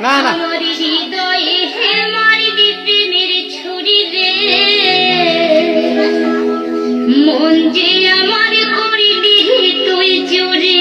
না না হৃদয়ে মারিবি প্রেমের ছুরি রে, মন যে আমার করিলি তুই চুরি।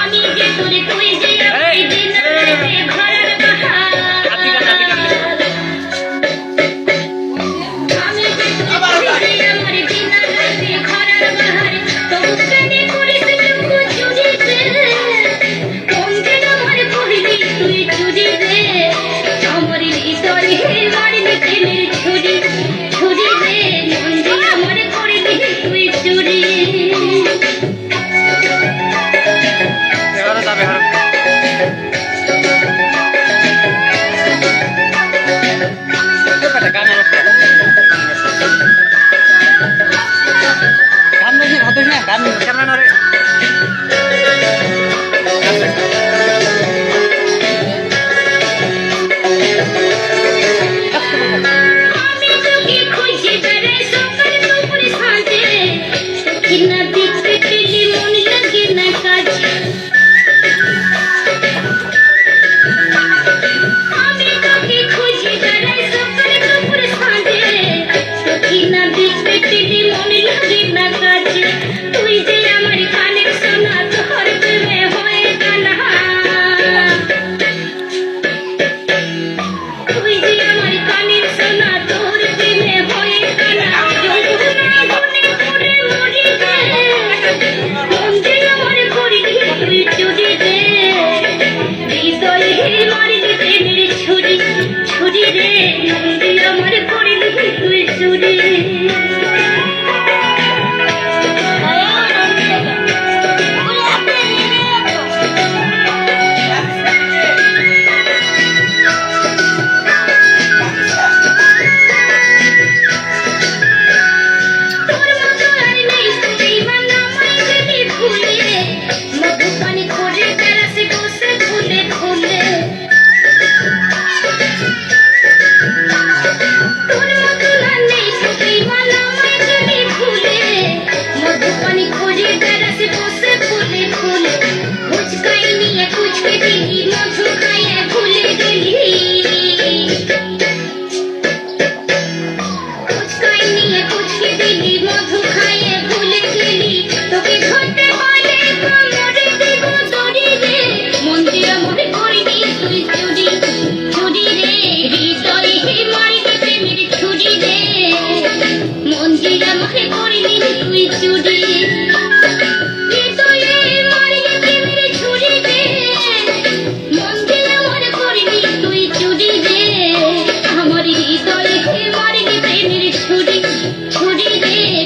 আমি যে তোরে তুই যে ঘরের বাহার, আমি যে তোরে আমার দিনার রাতে ঘরের বাহার, তবু কেন করিস চুরি রে, কোন দিন আমার করিলি তুই চুরি রে, আমার হৃদয়ে মারিলি প্রেমের ছুরি, ছুরি রে,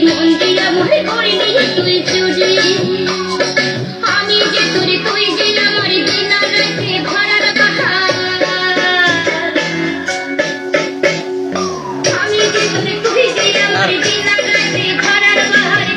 মন যে আমার করিলি তুই চুরি। আমি যে তোরে তুই যে আমার দিনার রাতে ঘরের বাহার, আমি যে তোরে তুই যে আমার দিনার রাতে ঘরের বাহার,